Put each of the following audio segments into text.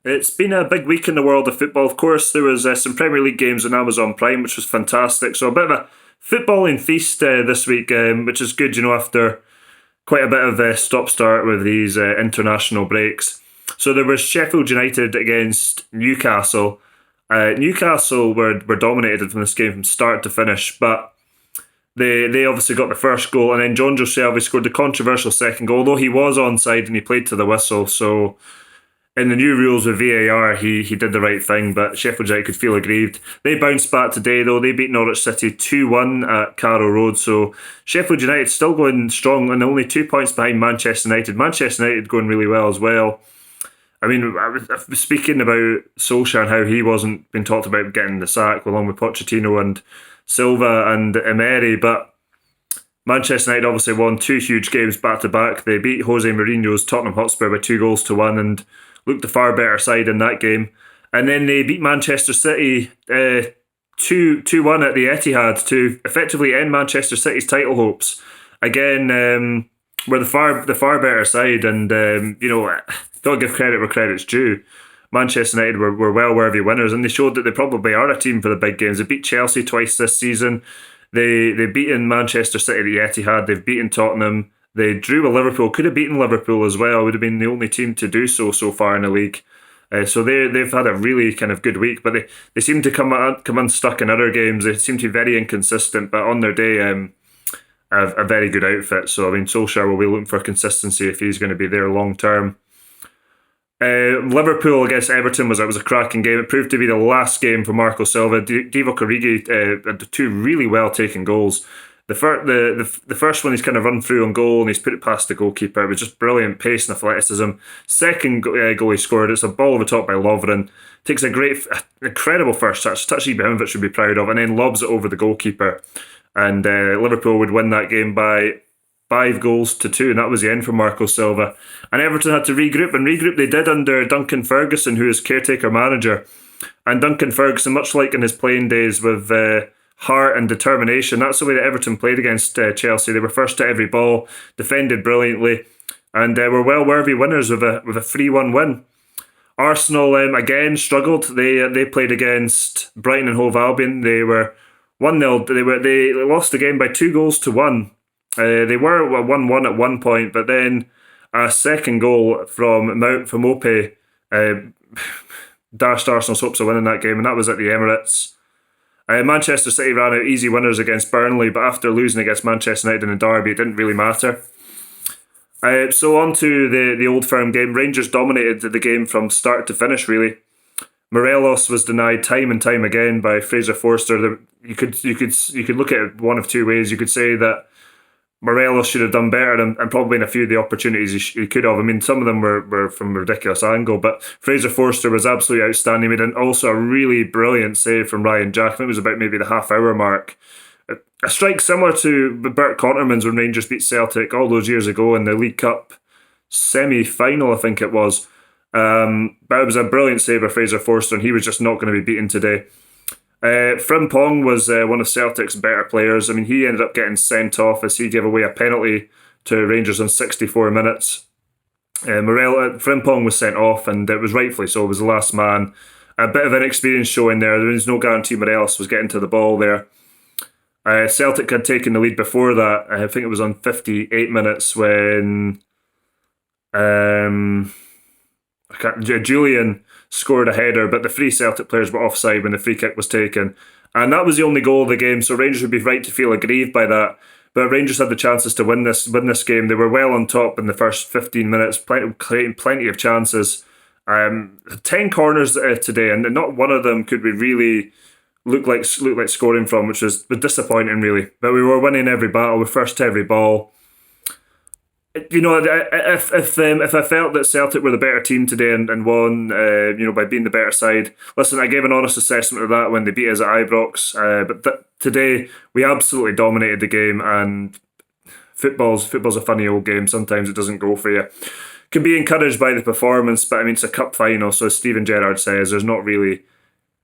It's been a big week in the world of football. Of course, there was some Premier League games on Amazon Prime, which was fantastic. So a bit of a footballing feast this week, which is good, after quite a bit of stop-start with these international breaks. So there was Sheffield United against Newcastle. Newcastle were dominated from this game from start to finish, but they obviously got the first goal, and then John Joe Shelby scored the controversial second goal, although he was onside and he played to the whistle. So in the new rules with VAR, he did the right thing, but Sheffield United could feel aggrieved. They bounced back today, though. They beat Norwich City 2-1 at Carrow Road, so Sheffield United still going strong and only 2 points behind Manchester United. Manchester United going really well as well. I mean, I was speaking about Solskjaer and how he wasn't being talked about getting the sack along with Pochettino and Silva and Emery, but Manchester United obviously won two huge games back to back. They beat Jose Mourinho's Tottenham Hotspur by 2-1 and looked the far better side in that game. And then they beat Manchester City 2-1 at the Etihad to effectively end Manchester City's title hopes. Again, we're the far better side, and don't give credit where credit's due. Manchester United were well worthy winners, and they showed that they probably are a team for the big games. They beat Chelsea twice this season. They've beaten Manchester City at the Etihad. They've beaten Tottenham. They drew with Liverpool. Could have beaten Liverpool as well. Would have been the only team to do so far in the league. So they've had a really kind of good week, but they seem to come unstuck in other games. They seem to be very inconsistent, but on their day, a very good outfit. So I mean, Solskjaer will be looking for consistency if he's going to be there long term. Liverpool against Everton was a cracking game. It proved to be the last game for Marco Silva. Divock Origi had two really well taken goals. The first one he's kind of run through on goal and he's put it past the goalkeeper. It was just brilliant pace and athleticism. Second goal he scored, it's a ball over top by Lovren. Takes a incredible first touch Ibrahimovic should be proud of, and then lobs it over the goalkeeper. And Liverpool would win that game by 5-2, and that was the end for Marco Silva. And Everton had to regroup, and regroup they did under Duncan Ferguson, who is caretaker manager. And Duncan Ferguson, much like in his playing days with heart and determination, that's the way that Everton played against Chelsea. They were first to every ball, defended brilliantly, and were well worthy winners with a 3-1 win. Arsenal again struggled. They played against Brighton and Hove Albion. They were 1-0. They lost the game by 2-1. They were 1-1 at one point, but then a second goal from Mope dashed Arsenal's hopes of winning that game, and that was at the Emirates. Manchester City ran out easy winners against Burnley, but after losing against Manchester United in the derby, it didn't really matter. So on to the Old Firm game. Rangers dominated the game from start to finish, really. Morelos was denied time and time again by Fraser Forster. You could look at it one of two ways. You could say that Morelos should have done better and probably in a few of the opportunities he could have. I mean, some of them were from a ridiculous angle, but Fraser Forster was absolutely outstanding. He made also a really brilliant save from Ryan Jack. I think it was about maybe the half-hour mark. A strike similar to Bert Conterman's when Rangers beat Celtic all those years ago in the League Cup semi-final, I think it was. But it was a brilliant save by Fraser Forster, and he was just not going to be beaten today. Frimpong was one of Celtic's better players. I mean, he ended up getting sent off as he gave away a penalty to Rangers in 64 minutes. Frimpong was sent off, and it was rightfully so. It was the last man. A bit of inexperience showing there. There was no guarantee Morelos was getting to the ball there. Celtic had taken the lead before that. I think it was on 58 minutes when Julian scored a header, but the three Celtic players were offside when the free kick was taken. And that was the only goal of the game, so Rangers would be right to feel aggrieved by that. But Rangers had the chances to win this game. They were well on top in the first 15 minutes, creating plenty of chances. 10 corners today, and not one of them could we really look like scoring from, which was disappointing, really. But we were winning every battle, we were first to every ball. If I felt that Celtic were the better team today and won, by being the better side, listen, I gave an honest assessment of that when they beat us at Ibrox. But today we absolutely dominated the game, and football's a funny old game. Sometimes it doesn't go for you. Can be encouraged by the performance, but I mean it's a cup final, so as Stephen Gerrard says, there's not really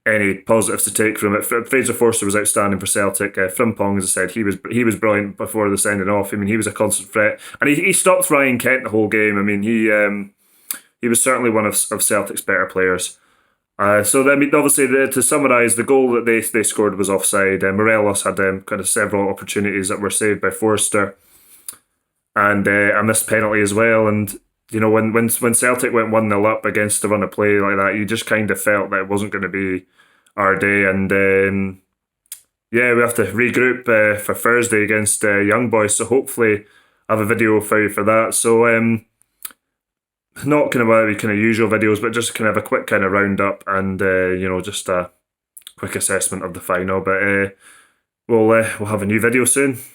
any positives to take from it. Fraser Forster was outstanding for Celtic. Frimpong, as I said, he was brilliant before the sending off. I mean, he was a constant threat, and he stopped Ryan Kent the whole game. I mean, he was certainly one of Celtic's better players. So I mean, obviously, to summarise, the goal that they scored was offside. Morelos had kind of several opportunities that were saved by Forster, and a missed penalty as well. And when Celtic went 1-0 up against a run of play like that, you just kind of felt that it wasn't going to be our day. And yeah, we have to regroup for Thursday against Young Boys. So hopefully, I have a video for you for that. So not kind of one of the kind of usual videos, but just kind of a quick kind of roundup and just a quick assessment of the final. But we'll have a new video soon.